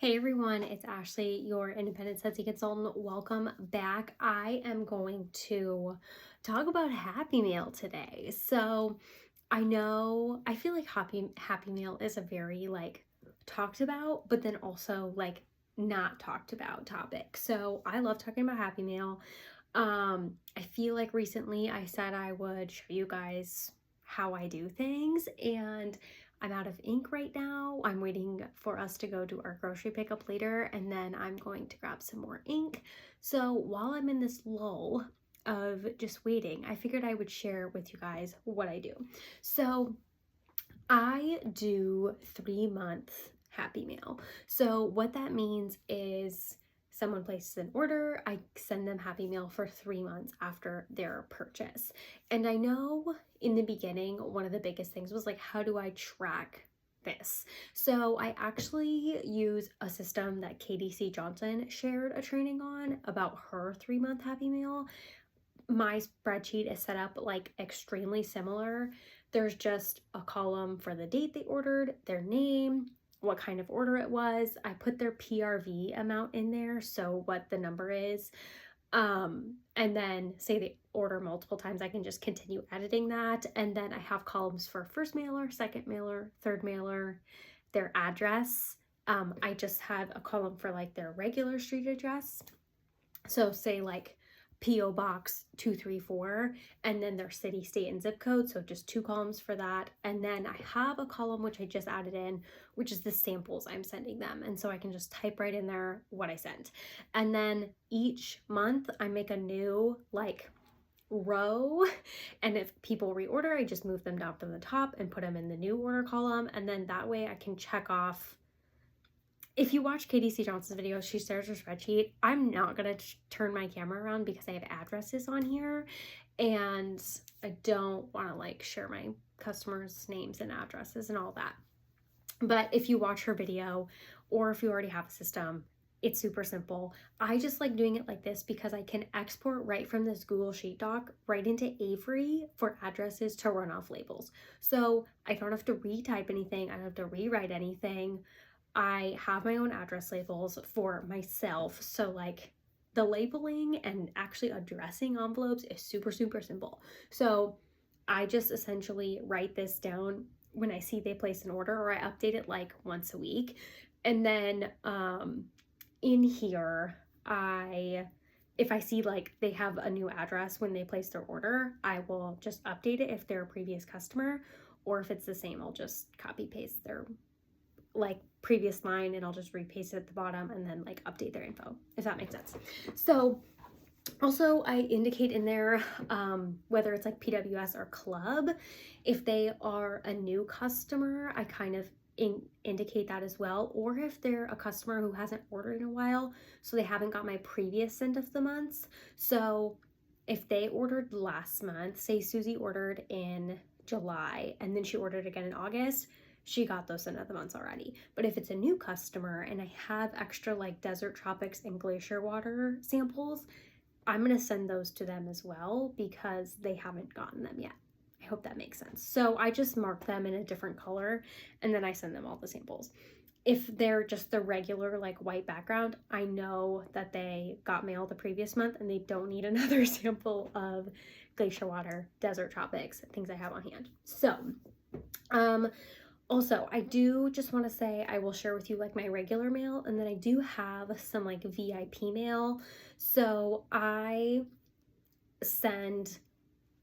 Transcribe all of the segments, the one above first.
Hey everyone, it's Ashley, your independent Scentsy consultant. Welcome back. I am going to talk about Happy Meal today. So I feel like Happy Meal is a very talked about, but then also not talked about topic. So I love talking about Happy Meal. I feel like recently I said I would show you guys how I do things, and I'm out of ink right now. I'm waiting for us to go do our grocery pickup later, and then I'm going to grab some more ink. So while I'm in this lull of just waiting, I figured I would share with you guys what I do. So I do 3 month Happy Meal. So what that means is someone places an order, I send them Happy Meal for 3 months after their purchase. And I know in the beginning, one of the biggest things was how do I track this? So I actually use a system that KDC Johnson shared a training on about her 3 month Happy Meal. My spreadsheet is set up extremely similar. There's just a column for the date they ordered, their name, what kind of order it was. I put their PRV amount in there, so what the number is. And then say they order multiple times, I can just continue editing that. And then I have columns for first mailer, second mailer, third mailer, their address. I just have a column for their regular street address. So say PO Box 234, and then their city, state, and zip code. So just 2 columns for that. And then I have a column which I just added in, which is the samples I'm sending them. And so I can just type right in there what I sent. And then each month I make a new row, and if people reorder, I just move them down from the top and put them in the new order column. And then that way I can check off. If you watch KDC Johnson's video, she shares her spreadsheet. I'm not going to turn my camera around because I have addresses on here, and I don't want to share my customers' names and addresses and all that. But if you watch her video, or if you already have a system, it's super simple. I just like doing it like this because I can export right from this Google Sheet doc right into Avery for addresses to run off labels. So I don't have to retype anything. I don't have to rewrite anything. I have my own address labels for myself. So the labeling and actually addressing envelopes is super, super simple. So I just essentially write this down when I see they place an order, or I update it once a week. And then in here, if I see they have a new address when they place their order, I will just update it if they're a previous customer, or if it's the same, I'll just copy paste their previous line, and I'll just repaste it at the bottom and then update their info, if that makes sense. So also I indicate in there whether it's PWS or club. If they are a new customer, I kind of indicate that as well, or if they're a customer who hasn't ordered in a while, so they haven't got my previous scent of the months. So if they ordered last month, say Susie ordered in July and then she ordered again in August, she got those scent of the months already. But if it's a new customer and I have extra desert tropics and glacier water samples, I'm going to send those to them as well because they haven't gotten them yet. I hope that makes sense. So I just mark them in a different color, and then I send them all the samples. If they're just the regular white background, I know that they got mail the previous month and they don't need another sample of glacier water, desert tropics, things I have on hand. So also, I do just want to say I will share with you my regular mail, and then I do have some VIP mail. So I send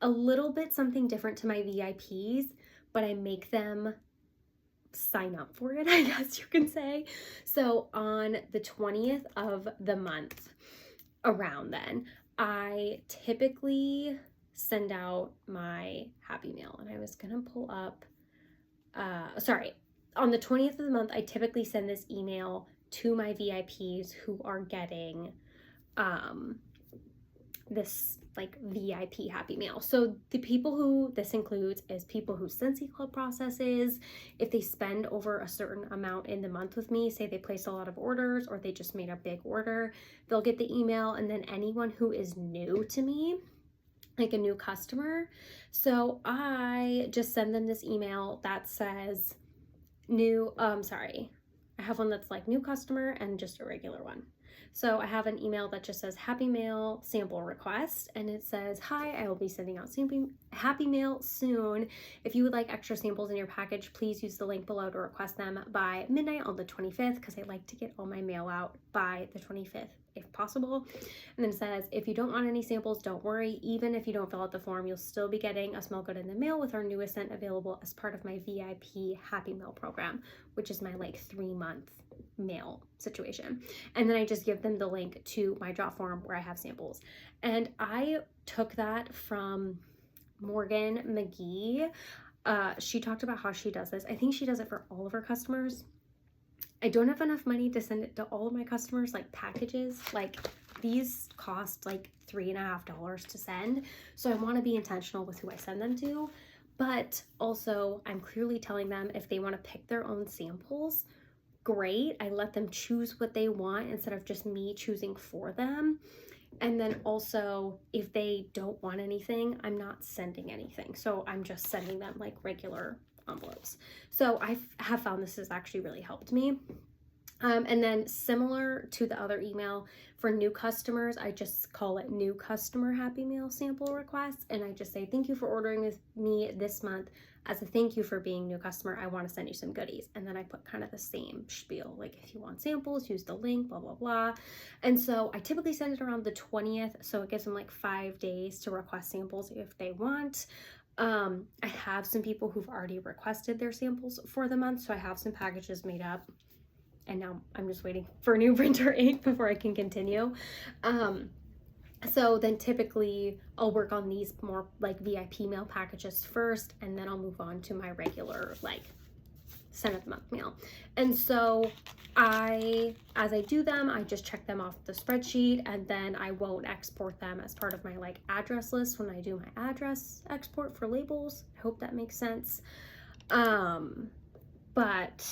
a little bit something different to my VIPs, but I make them sign up for it, I guess you can say. So on the 20th of the month, around then, I typically send out my Happy Meal, and I was gonna pull up on the 20th of the month, I typically send this email to my VIPs who are getting this VIP Happy Meal. So the people who this includes is people who Scentsy Club processes. If they spend over a certain amount in the month with me, say they placed a lot of orders or they just made a big order, they'll get the email. And then anyone who is new to me, a new customer. So I just send them this email that says I have one that's like new customer and just a regular one. So I have an email that just says Happy Mail sample request, and it says, hi, I will be sending out Happy Mail soon. If you would like extra samples in your package, please use the link below to request them by midnight on the 25th, because I like to get all my mail out by the 25th if possible. And then it says, if you don't want any samples, don't worry. Even if you don't fill out the form, you'll still be getting a small good in the mail with our newest scent available as part of my VIP Happy Mail program, which is my like 3-month mail situation. And then I just give them the link to my Jotform where I have samples. And I took that from Morgan McGee. She talked about how she does this. I think she does it for all of her customers. I don't have enough money to send it to all of my customers, like packages. Like these cost like $3.50 to send. So I want to be intentional with who I send them to. But also I'm clearly telling them if they want to pick their own samples, great. I let them choose what they want instead of just me choosing for them. And then also if they don't want anything, I'm not sending anything. So I'm just sending them like regular envelopes. So I have found this has actually really helped me. And then similar to the other email for new customers, I just call it new customer Happy Mail sample requests. And I just say, thank you for ordering with me this month. As a thank you for being new customer, I want to send you some goodies. And then I put kind of the same spiel, like if you want samples, use the link, blah, blah, blah. And so I typically send it around the 20th. So it gives them like 5 days to request samples if they want. I have some people who've already requested their samples for the month. So I have some packages made up. And now I'm just waiting for new printer ink before I can continue. So then typically I'll work on these more like VIP mail packages first, and then I'll move on to my regular like scent of the month mail. And so as I do them, I just check them off the spreadsheet, and then I won't export them as part of my like address list when I do my address export for labels. I hope that makes sense. But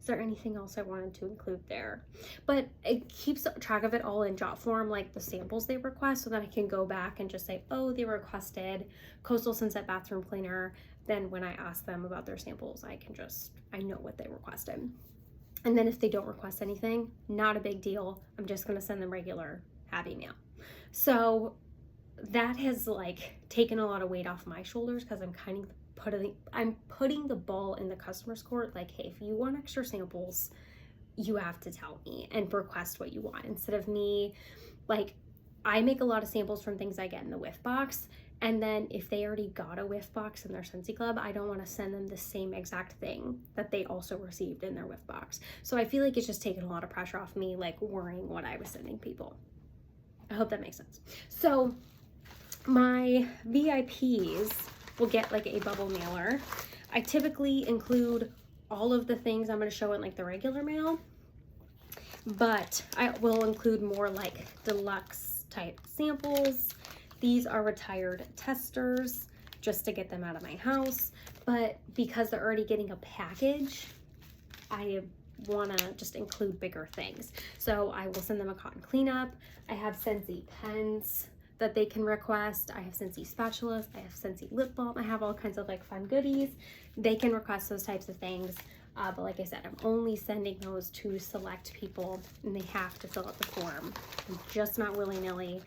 is there anything else I wanted to include there? But it keeps track of it all in Jotform, like the samples they request, so that I can go back and just say, oh, they requested Coastal Sunset Bathroom Cleaner. Then when I ask them about their samples, I know what they requested. And then if they don't request anything, not a big deal. I'm just gonna send them regular Happy Mail. So that has like taken a lot of weight off my shoulders, because I'm putting the ball in the customer's court. Like, hey, if you want extra samples, you have to tell me and request what you want, instead of me. Like, I make a lot of samples from things I get in the whiff box, and then if they already got a whiff box in their Scentsy Club, I don't want to send them the same exact thing that they also received in their whiff box. So I feel like it's just taken a lot of pressure off me, like worrying what I was sending people. I hope that makes sense. So my VIPs will get like a bubble mailer. I typically include all of the things I'm going to show in like the regular mail, but I will include more like deluxe type samples. These are retired testers just to get them out of my house, but because they're already getting a package, I want to just include bigger things. So I will send them a cotton cleanup. I have Scentsy pens that they can request. I have Scentsy spatulas. I have Scentsy lip balm. I have all kinds of like fun goodies. They can request those types of things. But like I said, I'm only sending those to select people, and they have to fill out the form. I'm just not willy-nilly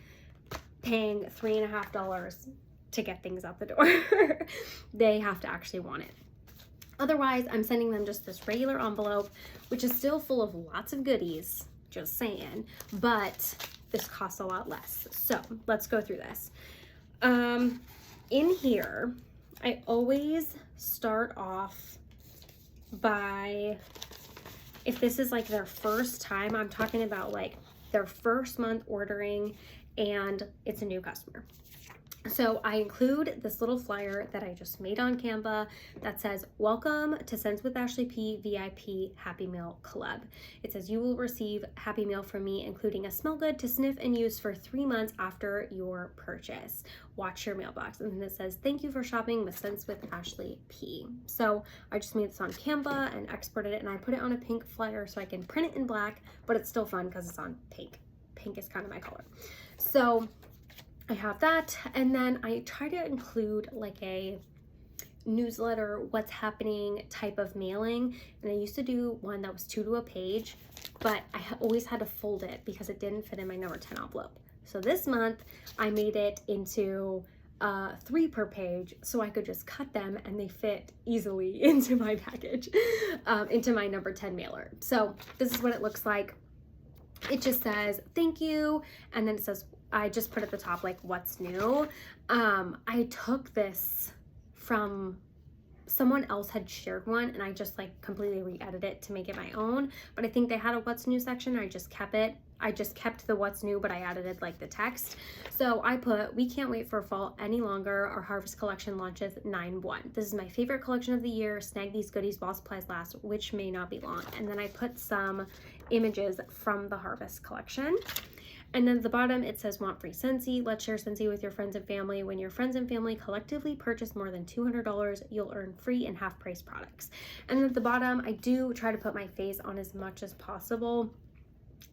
paying $3.50 to get things out the door. They have to actually want it. Otherwise, I'm sending them just this regular envelope, which is still full of lots of goodies, just saying, but this costs a lot less. So let's go through this. In here, I always start off by, if this is like their first time, I'm talking about like their first month ordering and it's a new customer. So I include this little flyer that I just made on Canva that says, welcome to Scents with Ashley P VIP Happy Meal Club. It says you will receive Happy Meal from me, including a smell good to sniff and use for 3 months after your purchase. Watch your mailbox. And then it says, thank you for shopping with Scents with Ashley P. So I just made this on Canva and exported it, and I put it on a pink flyer so I can print it in black, but it's still fun because it's on pink. Pink is kind of my color. So I have that, and then I try to include like a newsletter, what's happening type of mailing. And I used to do one that was 2 to a page, but I always had to fold it because it didn't fit in my number 10 envelope. So this month I made it into 3 per page, so I could just cut them and they fit easily into my package, into my number 10 mailer. So this is what it looks like. It just says thank you, and then it says, I just put at the top like what's new. I took this from someone else had shared one, and I just like completely re-edited it to make it my own, but I think they had a what's new section. I just kept it. I just kept the what's new, but I added like the text. So I put, we can't wait for fall any longer. Our harvest collection launches 9/1. This is my favorite collection of the year. Snag these goodies while supplies last, which may not be long. And then I put some images from the harvest collection. And then at the bottom, it says, want free Scentsy. Let's share Scentsy with your friends and family. When your friends and family collectively purchase more than $200, you'll earn free and half price products. And then at the bottom, I do try to put my face on as much as possible.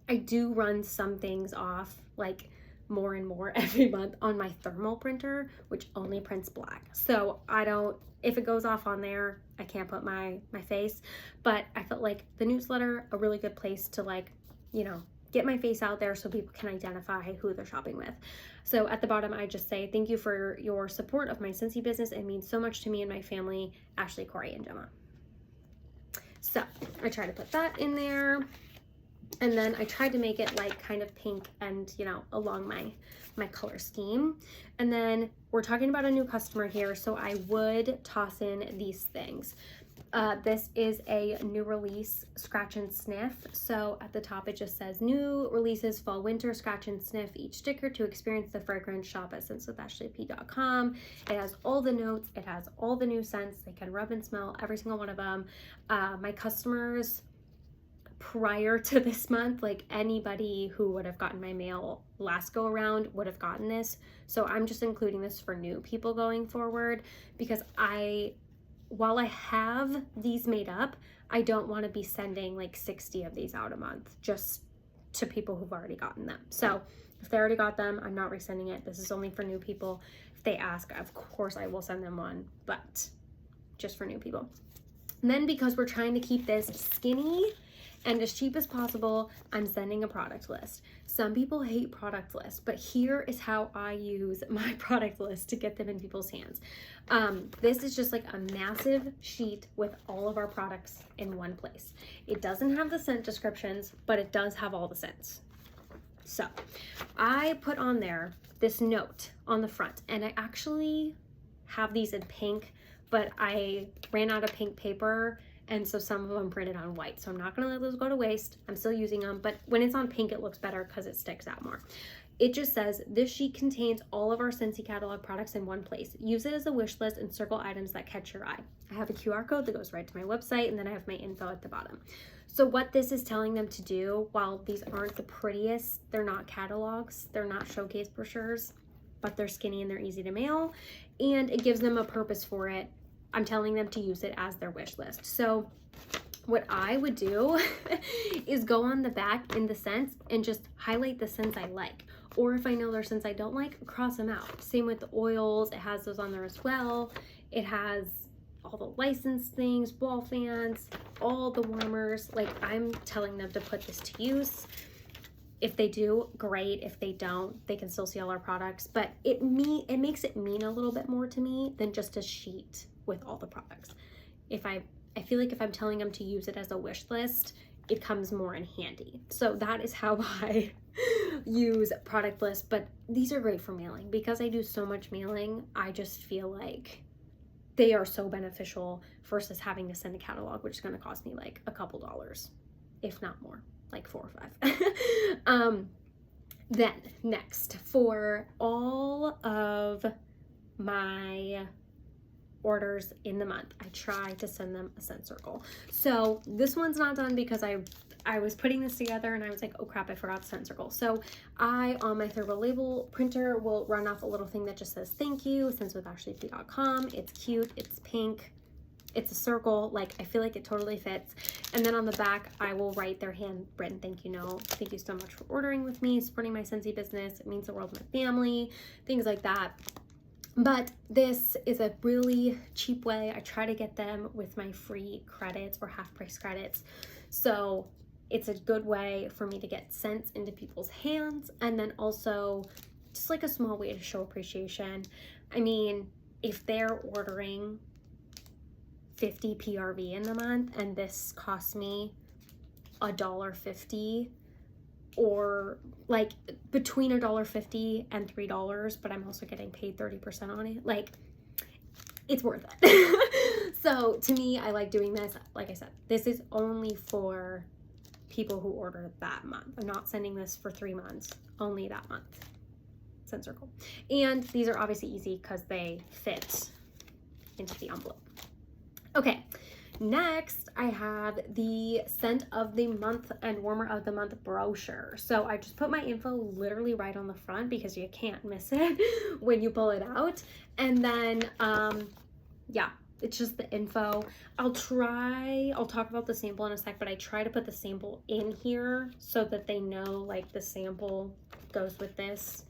I do run some things off, like more and more every month on my thermal printer, which only prints black. So I don't, if it goes off on there, I can't put my face. But I felt like the newsletter, a really good place to like, you know, get my face out there so people can identify who they're shopping with. So at the bottom, I just say, thank you for your support of my Scentsy business. It means so much to me and my family, Ashley, Corey, and Gemma. So I try to put that in there. And then I tried to make it like kind of pink and, you know, along my color scheme. And then we're talking about a new customer here, so I would toss in these things. This is a new release scratch and sniff. So at the top it just says new releases fall winter scratch and sniff each sticker to experience the fragrance. Shop at scentswithashleyp.com. It has all the notes, it has all the new scents. They can rub and smell every single one of them. My customers prior to this month, like anybody who would have gotten my mail last go around would have gotten this. So I'm just including this for new people going forward, because while I have these made up, I don't want to be sending like 60 of these out a month just to people who've already gotten them. So if they already got them, I'm not resending it. This is only for new people. If they ask, of course I will send them one, but just for new people. And then because we're trying to keep this skinny and as cheap as possible, I'm sending a product list. Some people hate product lists, but here is how I use my product list to get them in people's hands. This is just like a massive sheet with all of our products in one place. It doesn't have the scent descriptions, but it does have all the scents. So I put on there this note on the front, and I actually have these in pink, but I ran out of pink paper, and so some of them printed on white. So I'm not gonna let those go to waste. I'm still using them, but when it's on pink, it looks better because it sticks out more. It just says, this sheet contains all of our Scentsy catalog products in one place. Use it as a wish list and circle items that catch your eye. I have a QR code that goes right to my website, and then I have my info at the bottom. So what this is telling them to do, while these aren't the prettiest, they're not catalogs, they're not showcase brochures, but they're skinny and they're easy to mail, and it gives them a purpose for it. I'm telling them to use it as their wish list. So what I would do is go on the back in the scents and just highlight the scents I like. Or if I know there's scents I don't like, cross them out. Same with the oils, it has those on there as well. It has all the licensed things, wall fans, all the warmers. Like, I'm telling them to put this to use. If they do, great. If they don't, they can still see all our products. But it makes it mean a little bit more to me than just a sheet with all the products. I feel like if I'm telling them to use it as a wish list, it comes more in handy. So that is how I use product lists. But these are great for mailing. Because I do so much mailing, I just feel like they are so beneficial versus having to send a catalog, which is going to cost me like a couple dollars, if not more, like 4 or 5. Then next, for all of my orders in the month, I try to send them a scent circle. So this one's not done because I was putting this together and I was like, oh crap, I forgot the scent circle. So I, on my thermal label printer, will run off a little thing that just says thank you, scentswithashleyp.com. It's cute, it's pink, it's a circle. Like, I feel like it totally fits. And then on the back, I will write their handwritten thank you note. Thank you so much for ordering with me, supporting my Scentsy business. It means the world to my family, things like that. But this is a really cheap way. I try to get them with my free credits or half price credits. So it's a good way for me to get scents into people's hands, and then also just like a small way to show appreciation. I mean, if they're ordering 50 PRV in the month and this costs me $1.50, or like between $1.50 and $3, but I'm also getting paid 30% on it, like it's worth it. So to me, I like doing this. Like I said, this is only for people who order that month. I'm not sending this for 3 months, only that month. Scent Circle. And these are obviously easy because they fit into the envelope. Okay, next I have the Scent of the Month and Warmer of the Month brochure. So I just put my info literally right on the front because you can't miss it when you pull it out. And then, yeah, it's just the info. I'll talk about the sample in a sec, but I try to put the sample in here so that they know like the sample goes with this.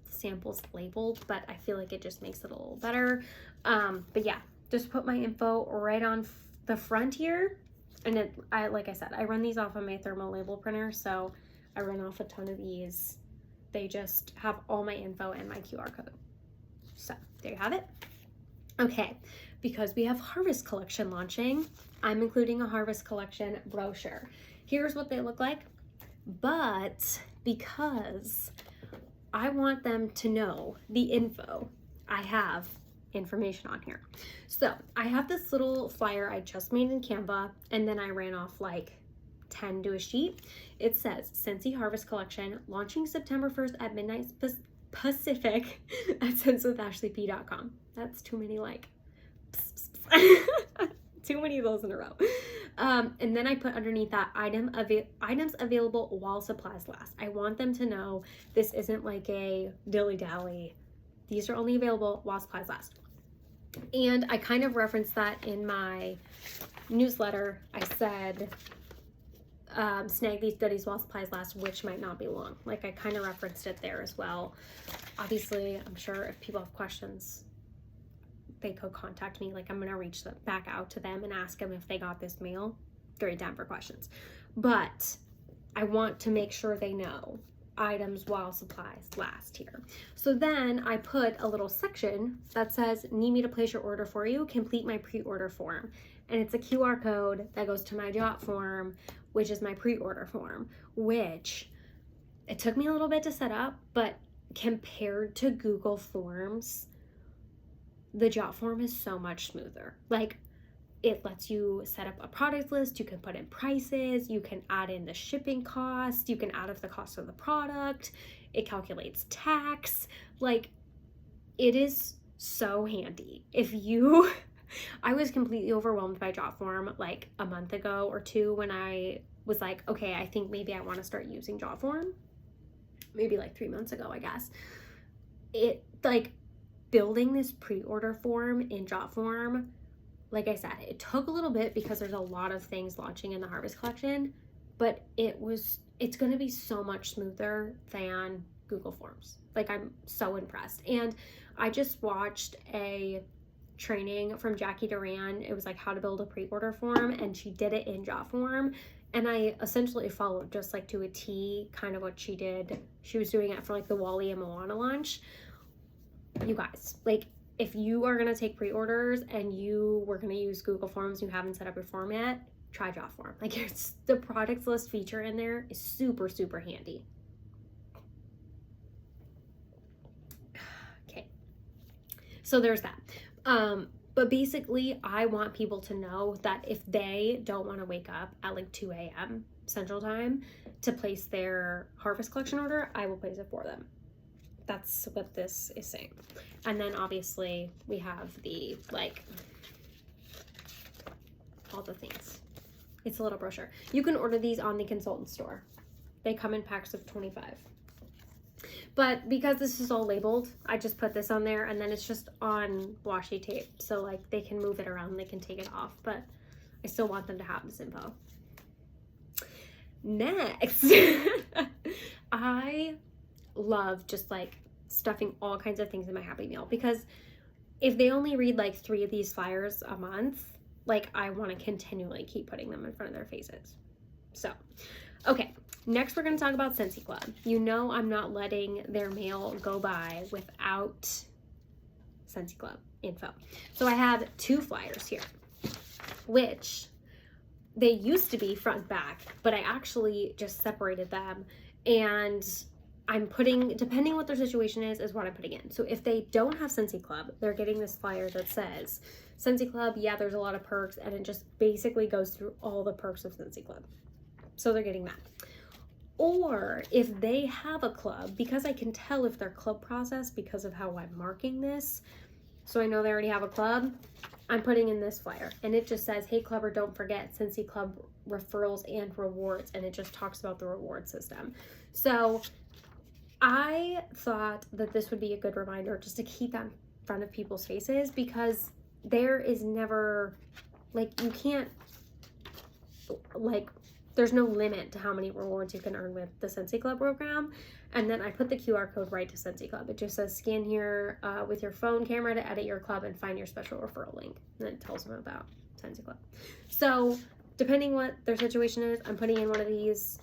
The sample's labeled, but I feel like it just makes it a little better. But yeah, just put my info right on the front here. And like I said, I run these off of my thermal label printer, so I run off a ton of these. They just have all my info and my QR code. So there you have it. Okay, because we have Harvest Collection launching, I'm including a Harvest Collection brochure. Here's what they look like, but because I want them to know the info, I have information on here. So I have this little flyer I just made in Canva, and then I ran off like 10 to a sheet. It says Scentsy Harvest Collection launching September 1st at midnight Pacific at scentswithashleyp.com. That's too many like too many of those in a row. And then I put underneath that items available while supplies last. I want them to know this isn't like a dilly-dally. These are only available while supplies last. And I kind of referenced that in my newsletter. I said, snag these goodies while supplies last, which might not be long. Like I kind of referenced it there as well. Obviously, I'm sure if people have questions, they could contact me. Like I'm going to reach back out to them and ask them if they got this mail. Great time for questions. But I want to make sure they know items while supplies last here. So then I put a little section that says, need me to place your order for you? Complete my pre-order form. And it's a QR code that goes to my Jotform, which is my pre-order form, which it took me a little bit to set up, but compared to Google Forms, the Jotform is so much smoother. Like it lets you set up a product list, you can put in prices, you can add in the shipping cost, you can add up the cost of the product, it calculates tax. Like it is so handy. I was completely overwhelmed by Jotform like a month ago or two when I was like, okay, I think maybe I want to start using Jotform. Maybe like 3 months ago, I guess. It like building this pre-order form in Jotform, like I said, it took a little bit because there's a lot of things launching in the Harvest Collection, but it's going to be so much smoother than Google Forms. Like I'm so impressed. And I just watched a training from Jackie Duran. It was like how to build a pre-order form, and she did it in Jotform. And I essentially followed just like to a T kind of what she did. She was doing it for like the Wally and Moana launch. You guys, like if you are going to take pre-orders and you were going to use Google Forms, you haven't set up your form yet, try Jotform. Like it's the products list feature in there is super, super handy. Okay. So there's that. But basically I want people to know that if they don't want to wake up at like 2 a.m. Central Time to place their Harvest Collection order, I will place it for them. That's what this is saying. And then obviously we have the like all the things. It's a little brochure. You can order these on the consultant store. They come in packs of 25. But because this is all labeled, I just put this on there, and then it's just on washi tape. So like they can move it around, they can take it off, but I still want them to have this info. Next, I love just like stuffing all kinds of things in my Happy Meal because if they only read like 3 of these flyers a month, like I want to continually keep putting them in front of their faces. So, okay, next we're going to talk about Scentsy Club. You know I'm not letting their mail go by without Scentsy Club info. So I have 2 flyers here, which they used to be front and back, but I actually just separated them, and I'm putting, depending what their situation is what I'm putting in. So if they don't have Scentsy Club, they're getting this flyer that says, Scentsy Club, yeah, there's a lot of perks, and it just basically goes through all the perks of Scentsy Club. So they're getting that. Or if they have a club, because I can tell if their club process because of how I'm marking this, so I know they already have a club, I'm putting in this flyer, and it just says, hey clubber, don't forget Scentsy Club referrals and rewards, and it just talks about the reward system. So I thought that this would be a good reminder just to keep that in front of people's faces, because there is never, like, you can't, like, there's no limit to how many rewards you can earn with the Scentsy Club program. And then I put the QR code right to Scentsy Club. It just says scan here with your phone camera to edit your club and find your special referral link. And then it tells them about Scentsy Club. So depending what their situation is, I'm putting in one of these.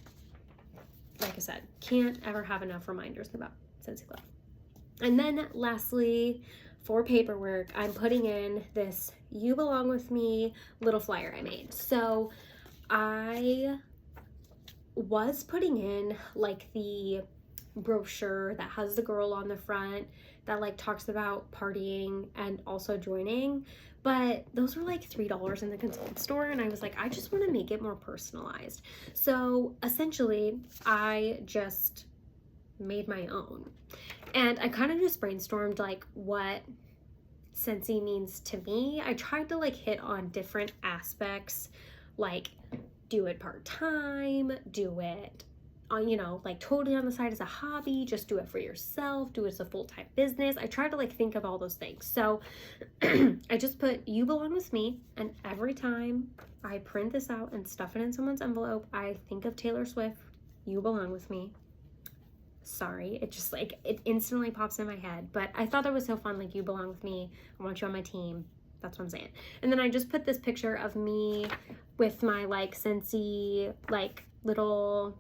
Like I said, can't ever have enough reminders about Scentsy Club. And then lastly, for paperwork, I'm putting in this You Belong With Me little flyer I made. So I was putting in like the brochure that has the girl on the front that like talks about partying and also joining, but those were like $3 in the consultant store, and I was like, I just want to make it more personalized. So essentially I just made my own, and I kind of just brainstormed like what Scentsy means to me. I tried to like hit on different aspects, like do it part-time, do it you know, like totally on the side as a hobby, just do it for yourself, do it as a full-time business. I tried to like think of all those things. So I just put You Belong With Me, and every time I print this out and stuff it in someone's envelope, I think of Taylor Swift, You Belong With Me. Sorry, it just like, it instantly pops in my head, but I thought that was so fun, like, you belong with me, I want you on my team. That's what I'm saying. And then I just put this picture of me with my like Scentsy like little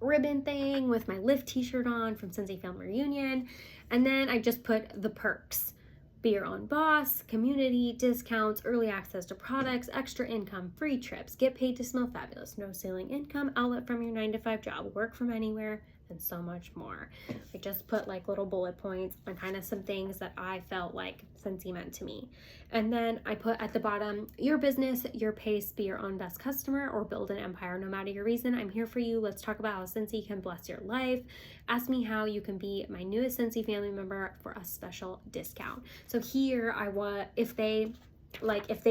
ribbon thing with my Lift t-shirt on from Scentsy Family Reunion. And then I just put the perks: be your own boss, community, discounts, early access to products, extra income, free trips, get paid to smell fabulous, no ceiling income, outlet from your 9-to-5 job, work from anywhere, and so much more. I just put like little bullet points on kind of some things that I felt like Scentsy meant to me. And then I put at the bottom, your business, your pace, be your own best customer, or build an empire. No matter your reason, I'm here for you. Let's talk about how Scentsy can bless your life. Ask me how you can be my newest Scentsy family member for a special discount. So here I want, if they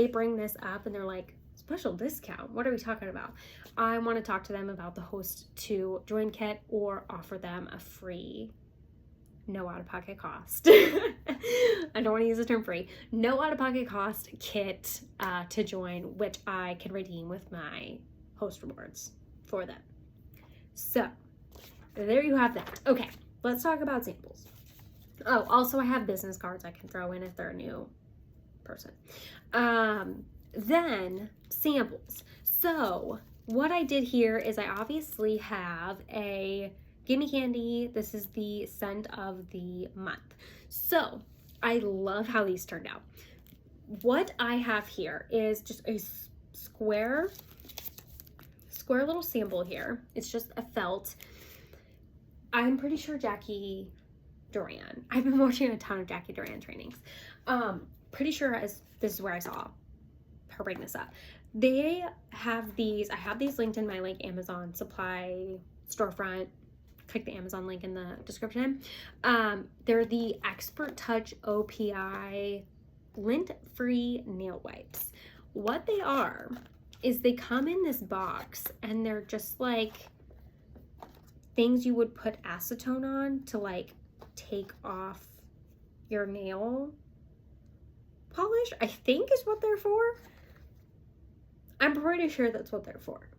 bring this up and they're like, special discount, what are we talking about? I want to talk to them about the host to join kit, or offer them a free, no out-of-pocket cost. I don't want to use the term free. No out-of-pocket cost kit to join, which I can redeem with my host rewards for them. So there you have that. Okay, let's talk about samples. Oh, also I have business cards I can throw in if they're a new person. Then samples. So what I did here is I obviously have a Gimme Candy. This is the scent of the month. So I love how these turned out. What I have here is just a square little sample here. It's just a felt. I'm pretty sure Jackie Duran. I've been watching a ton of Jackie Duran trainings. Pretty sure this is where I saw her bring this up. They have these, I have these linked in my like Amazon supply storefront. Click the Amazon link in the description. They're the Expert Touch OPI lint-free nail wipes. What they are is they come in this box, and they're just like things you would put acetone on to like take off your nail polish, I think is what they're for. I'm pretty sure that's what they're for.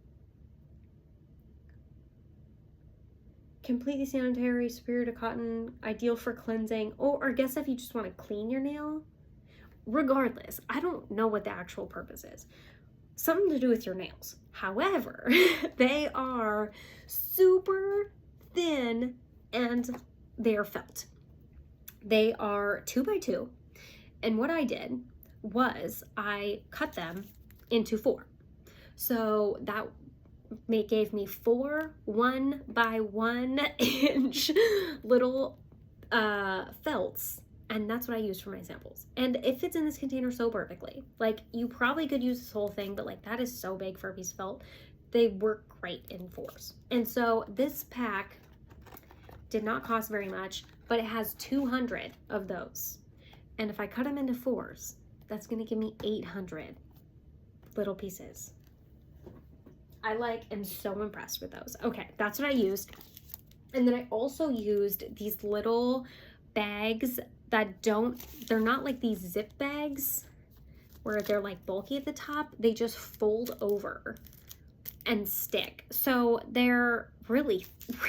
completely sanitary, superior to cotton, ideal for cleansing, or I guess if you just want to clean your nail. Regardless, I don't know what the actual purpose is. Something to do with your nails. However, they are super thin and they're felt. They are 2x2. And what I did was I cut them into 4. So that gave me 4 1x1 inch little felts, and that's what I use for my samples. And it fits in this container so perfectly. Like, you probably could use this whole thing, but like, that is so big for a piece of felt. They work great in 4s. And so this pack did not cost very much, but it has 200 of those. And if I cut them into 4s, that's gonna give me 800 little pieces. I am so impressed with those. Okay, that's what I used. And then I also used these little bags that they're not like these zip bags where they're like bulky at the top. They just fold over and stick. So they're really,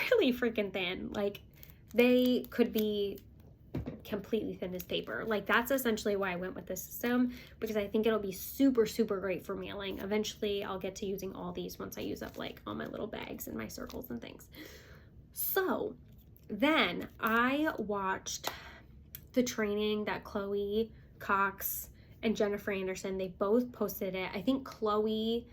really freaking thin. Like, they could be completely thin as paper. Like, that's essentially why I went with this system, because I think it'll be super, super great for mailing. Eventually I'll get to using all these once I use up like all my little bags and my circles and things. So then I watched the training that Chloe Cox and Jennifer Anderson, they both posted it. I think Chloe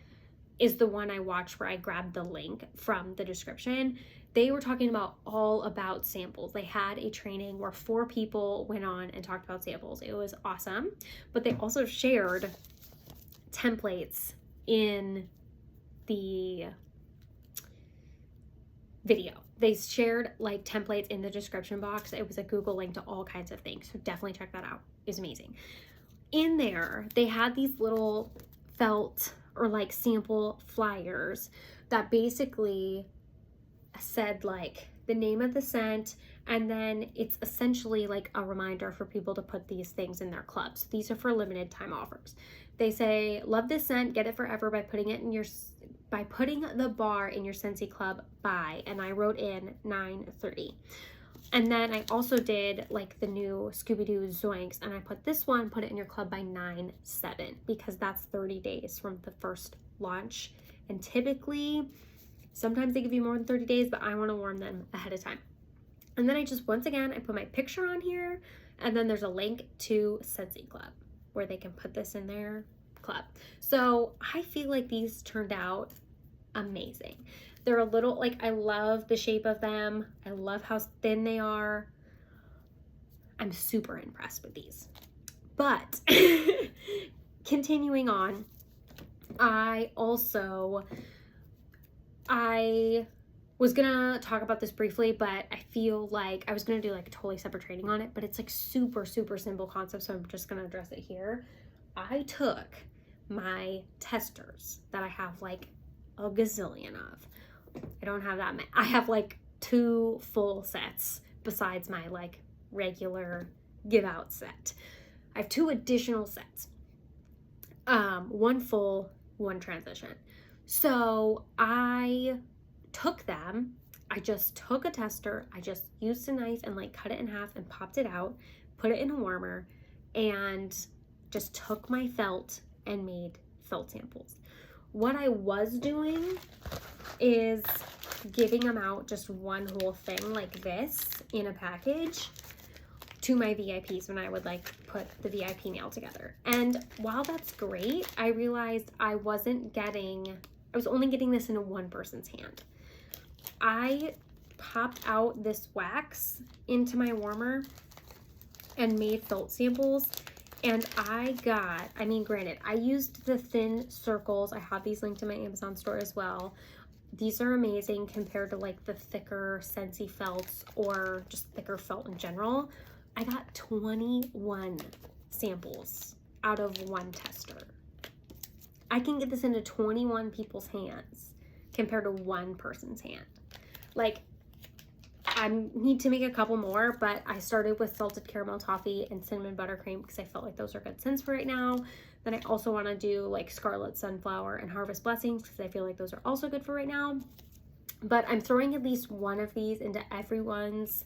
is the one I watched where I grabbed the link from the description. They were talking all about samples. They had a training where 4 people went on and talked about samples. It was awesome. But they also shared templates in the video. They shared like templates in the description box. It was a Google link to all kinds of things. So definitely check that out. It was amazing. In there, they had these little felt or like sample flyers that basically said like the name of the scent, and then it's essentially like a reminder for people to put these things in their clubs. These are for limited time offers. They say, love this scent, get it forever by putting the bar in your Scentsy club by, and I wrote in 9/30. And then I also did like the new Scooby-Doo Zoinks, and I put this one, put it in your club by 9/7, because that's 30 days from the first launch. And typically, sometimes they give you more than 30 days, but I want to warn them ahead of time. And then I just, once again, I put my picture on here, and then there's a link to Scentsy Club where they can put this in their club. So I feel like these turned out amazing. They're a little, like, I love the shape of them. I love how thin they are. I'm super impressed with these. But continuing on, I was gonna talk about this briefly, but I feel like I was gonna do like a totally separate training on it, but it's like super, super simple concept, so I'm just gonna address it here. I took my testers that I have like a gazillion of. I don't have that many. I have like 2 full sets besides my like regular give out set. I have 2 additional sets. 1 full, 1 transition. So I took them, I just took a tester, I just used a knife and like cut it in half and popped it out, put it in a warmer, and just took my felt and made felt samples. What I was doing is giving them out just one whole thing like this in a package to my VIPs when I would like put the VIP mail together. And while that's great, I realized I was only getting this in one person's hand. I popped out this wax into my warmer and made felt samples, and granted, I used the thin circles. I have these linked in my Amazon store as well. These are amazing compared to like the thicker Scentsy felts or just thicker felt in general. I got 21 samples out of 1 tester. I can get this into 21 people's hands compared to 1 person's hand. Like, I need to make a couple more, but I started with salted caramel toffee and cinnamon buttercream because I felt like those are good scents for right now. Then I also want to do like scarlet sunflower and harvest blessings because I feel like those are also good for right now. But I'm throwing at least one of these into everyone's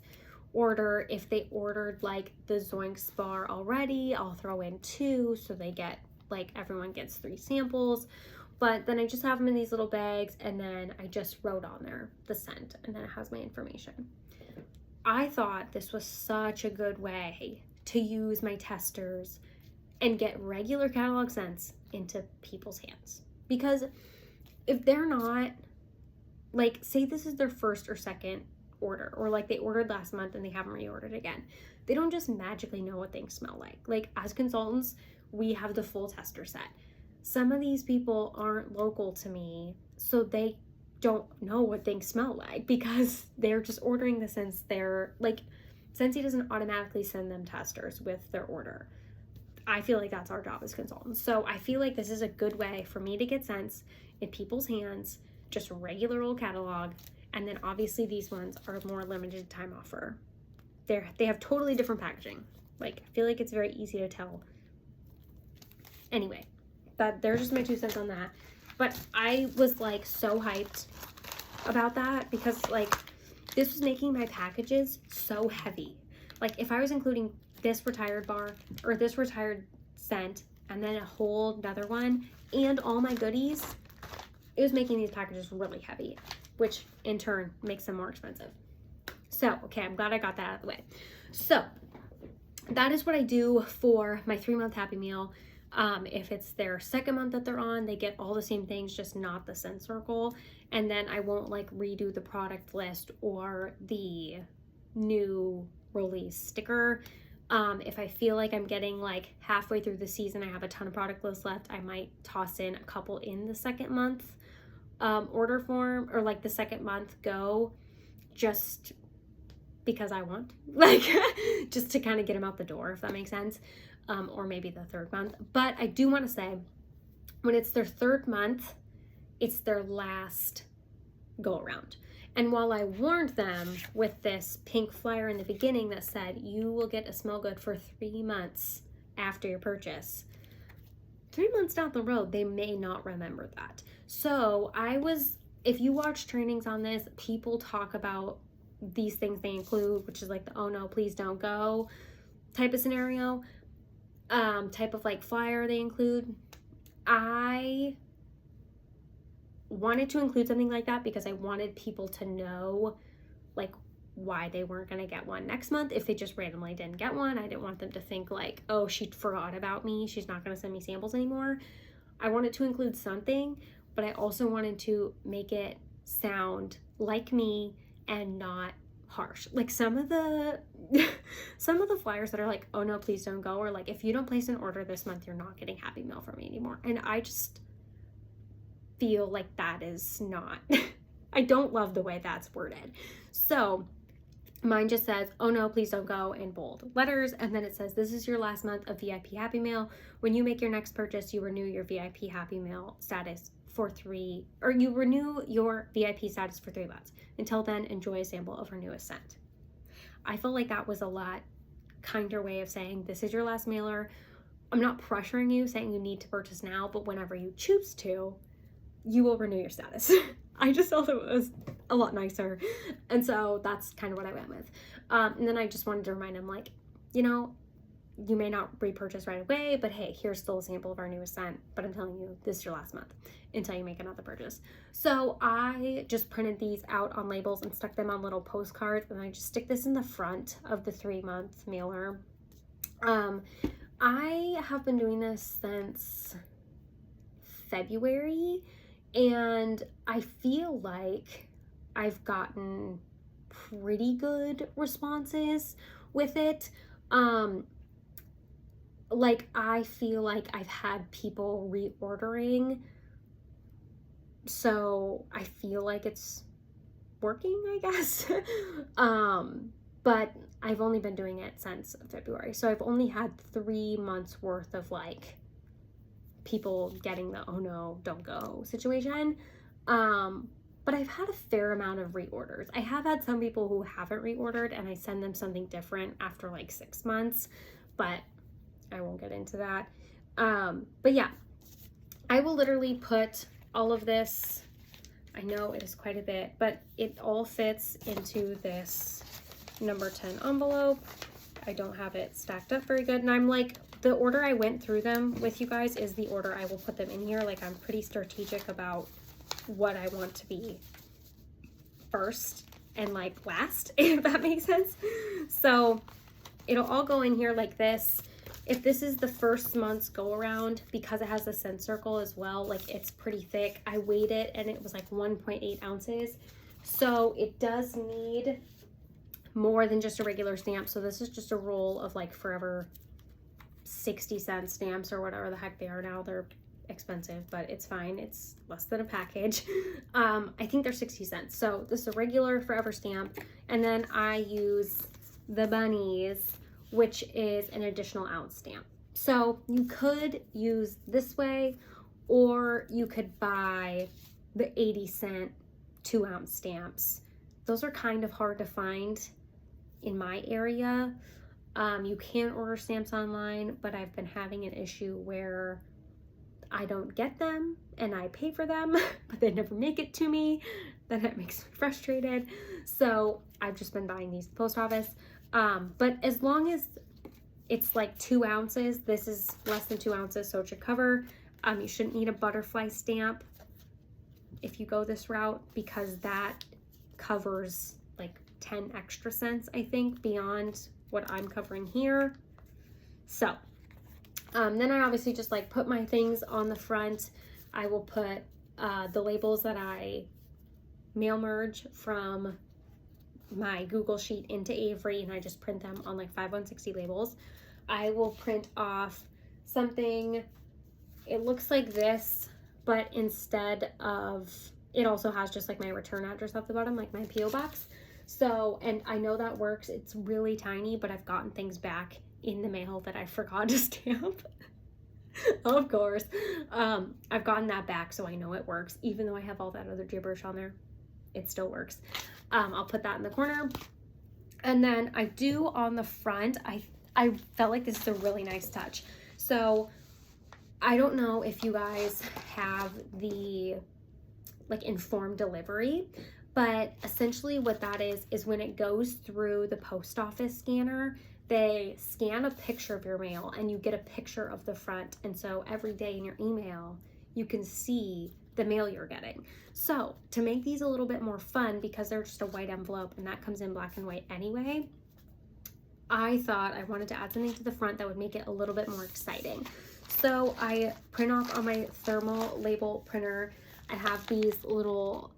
order. If they ordered like the Zoinks bar already, I'll throw in 2 so they get like everyone gets 3 samples. But then I just have them in these little bags, and then I just wrote on there the scent, and then it has my information. I thought this was such a good way to use my testers and get regular catalog scents into people's hands. Because if they're not, like, say this is their first or second order, or like they ordered last month and they haven't reordered again, they don't just magically know what things smell like. Like, as consultants, we have the full tester set. Some of these people aren't local to me, so they don't know what things smell like because they're just ordering the scents. They're like, Scentsy doesn't automatically send them testers with their order. I feel like that's our job as consultants. So I feel like this is a good way for me to get scents in people's hands, just regular old catalog. And then obviously these ones are more limited time offer. They have totally different packaging. Like, I feel like it's very easy to tell. Anyway, there's just my 2 cents on that. But I was like so hyped about that because like this was making my packages so heavy. Like, if I was including this retired bar or this retired scent and then a whole another one and all my goodies, it was making these packages really heavy, which in turn makes them more expensive. So, okay, I'm glad I got that out of the way. So that is what I do for my 3-month Happy Meal. If it's their second month that they're on, they get all the same things, just not the scent circle. And then I won't like redo the product list or the new release sticker. If I feel like I'm getting like halfway through the season, I have a ton of product lists left, I might toss in a couple in the second month order form, or like the second month go, just because I want, like, just to kind of get them out the door, if that makes sense. Or maybe the 3rd month. But I do want to say, when it's their 3rd month, it's their last go around. And while I warned them with this pink flyer in the beginning that said you will get a smell good for 3 months after your purchase, 3 months down the road, they may not remember that. So if you watch trainings on this, people talk about these things they include, which is like the oh no, please don't go type of scenario, type of like flyer they include. I wanted to include something like that because I wanted people to know like why they weren't going to get one next month if they just randomly didn't get one. I didn't want them to think like, oh, she forgot about me, she's not going to send me samples anymore. I wanted to include something, but I also wanted to make it sound like me and not harsh. Like some of the flyers that are like, oh no, please don't go, or like, if you don't place an order this month, you're not getting Happy Meal from me anymore. And I just feel like that is not I don't love the way that's worded. So mine just says, oh no, please don't go, in bold letters, and then it says, this is your last month of VIP Happy Meal. When you make your next purchase, you renew your VIP Happy Meal status you renew your VIP status for 3 months. Until then, enjoy a sample of our newest scent. I felt like that was a lot kinder way of saying, this is your last mailer. I'm not pressuring you, saying you need to purchase now, but whenever you choose to, you will renew your status. I just felt it was a lot nicer. And so that's kind of what I went with. And then I just wanted to remind them, like, you know, you may not repurchase right away, but hey, here's still a sample of our newest scent, but I'm telling you, this is your last month until you make another purchase. So I just printed these out on labels and stuck them on little postcards, and I just stick this in the front of the 3-month mailer. I have been doing this since February, and I feel like I've gotten pretty good responses with it. Like, I feel like I've had people reordering, so I feel like it's working, I guess. But I've only been doing it since February, so I've only had 3 months worth of like people getting the oh no, don't go situation. But I've had a fair amount of reorders. I have had some people who haven't reordered and I send them something different after like 6 months, but I won't get into that. But yeah, I will literally put all of this I know it is quite a bit, but it all fits into this number 10 envelope. I don't have it stacked up very good. And I'm like, the order I went through them with you guys is the order I will put them in here. Like, I'm pretty strategic about what I want to be first and like last, if that makes sense. So it'll all go in here like this. If this is the first month's go around, because it has the scent circle as well, like it's pretty thick. I weighed it and it was like 1.8 ounces. So it does need more than just a regular stamp. So this is just a roll of like Forever 60-cent stamps or whatever the heck they are now. They're expensive, but it's fine. It's less than a package. I think they're 60 cents. So this is a regular Forever stamp. And then I use the bunnies, which is an additional ounce stamp. So you could use this way, or you could buy the 80-cent 2-ounce stamps. Those are kind of hard to find in my area. You can order stamps online, but I've been having an issue where I don't get them and I pay for them, but they never make it to me. Then it makes me frustrated. So I've just been buying these at the post office. But as long as it's like 2 ounces, this is less than 2 ounces, so it should cover. You shouldn't need a butterfly stamp if you go this route, because that covers like 10 extra cents, I think, beyond what I'm covering here. So then I obviously just like put my things on the front. I will put the labels that I mail merge from my Google sheet into Avery, and I just print them on like 5/160 labels. I will print off something, it looks like this, but instead of, it also has just like my return address at the bottom, like my P.O. box. So, and I know that works. It's really tiny, but I've gotten things back in the mail that I forgot to stamp. Of course. I've gotten that back, so I know it works. Even though I have all that other gibberish on there, it still works. I'll put that in the corner. And then I do on the front, I felt like this is a really nice touch. So I don't know if you guys have the like informed delivery, but essentially what that is when it goes through the post office scanner, they scan a picture of your mail and you get a picture of the front. And so every day in your email, you can see the mail you're getting. So to make these a little bit more fun, because they're just a white envelope and that comes in black and white anyway, I thought I wanted to add something to the front that would make it a little bit more exciting. So I print off on my thermal label printer. I have these little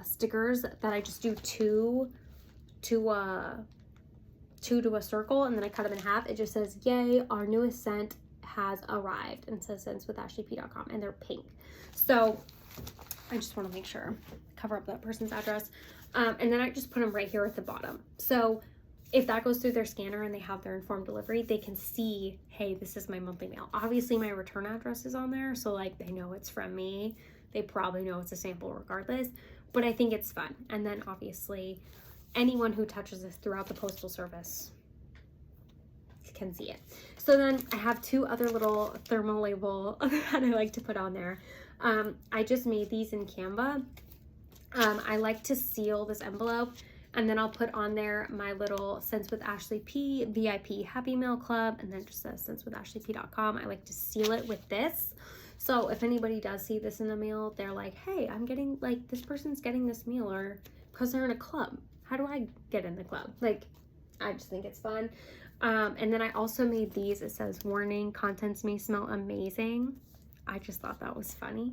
stickers that I just do two to a circle, and then I cut them in half. It just says, "Yay, our newest scent has arrived," and it says scentswithashleyp.com, and they're pink. So I just want to make sure, cover up that person's address. And then I just put them right here at the bottom. So if that goes through their scanner and they have their informed delivery, they can see, hey, this is my monthly mail. Obviously my return address is on there, so like they know it's from me. They probably know it's a sample regardless, but I think it's fun. And then obviously anyone who touches this throughout the postal service can see it. So then I have two other little thermal label that I like to put on there. I just made these in Canva. I like to seal this envelope, and then I'll put on there my little Scents with Ashley P VIP Happy Mail Club, and then just says scentswithashleyp.com. I like to seal it with this. So if anybody does see this in the mail, they're like, hey, I'm getting, like, this person's getting this meal, or because they're in a club. How do I get in the club? Like, I just think it's fun. And then I also made these. It says, warning, contents may smell amazing. I just thought that was funny.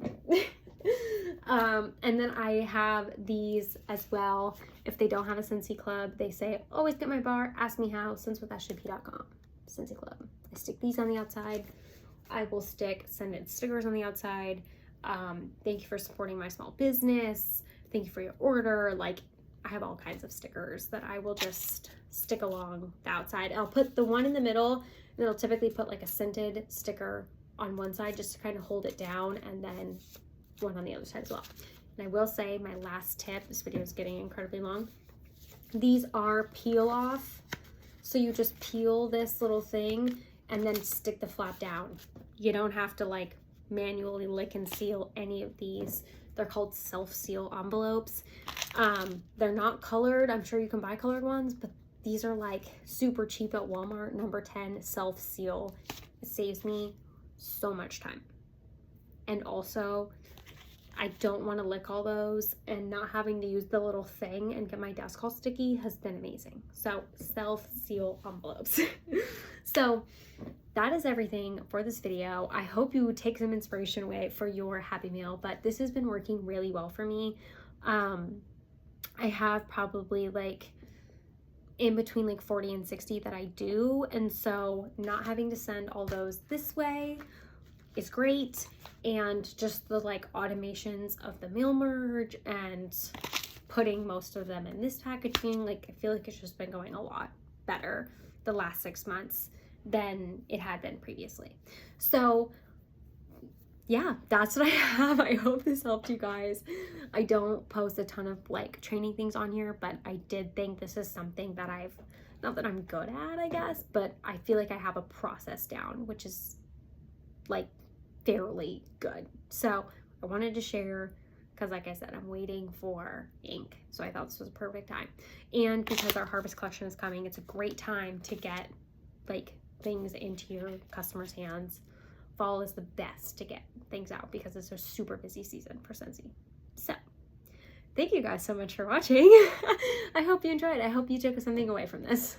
And then I have these as well. If they don't have a Scentsy club, they say, always get my bar, ask me how, scentswithashleyp.com, Scentsy club. I stick these on the outside. I will stick scented stickers on the outside. Thank you for supporting my small business. Thank you for your order. Like, I have all kinds of stickers that I will just stick along the outside. I'll put the one in the middle, and I'll typically put like a scented sticker on one side just to kind of hold it down, and then one on the other side as well. And I will say my last tip, this video is getting incredibly long. These are peel off. So you just peel this little thing and then stick the flap down. You don't have to like manually lick and seal any of these. They're called self-seal envelopes. They're not colored. I'm sure you can buy colored ones, but these are like super cheap at Walmart. Number 10 self-seal. It saves me so much time. And also, I don't want to lick all those, and not having to use the little thing and get my desk all sticky has been amazing. So self-seal envelopes. So that is everything for this video. I hope you take some inspiration away for your Happy Meal, but this has been working really well for me. I have probably like in between like 40 and 60 that I do, and so not having to send all those this way is great. And just the like automations of the mail merge and putting most of them in this packaging, like I feel like it's just been going a lot better the last 6 months than it had been previously. So yeah, that's what I have. I hope this helped you guys. I don't post a ton of like training things on here, but I did think this is something that not that I'm good at, I guess, but I feel like I have a process down, which is like fairly good. So I wanted to share because, like I said, I'm waiting for ink. So I thought this was a perfect time. And because our harvest collection is coming, it's a great time to get like things into your customers' hands. Fall is the best to get things out because it's a super busy season for Scentsy. So thank you guys so much for watching. I hope you enjoyed. I hope you took something away from this.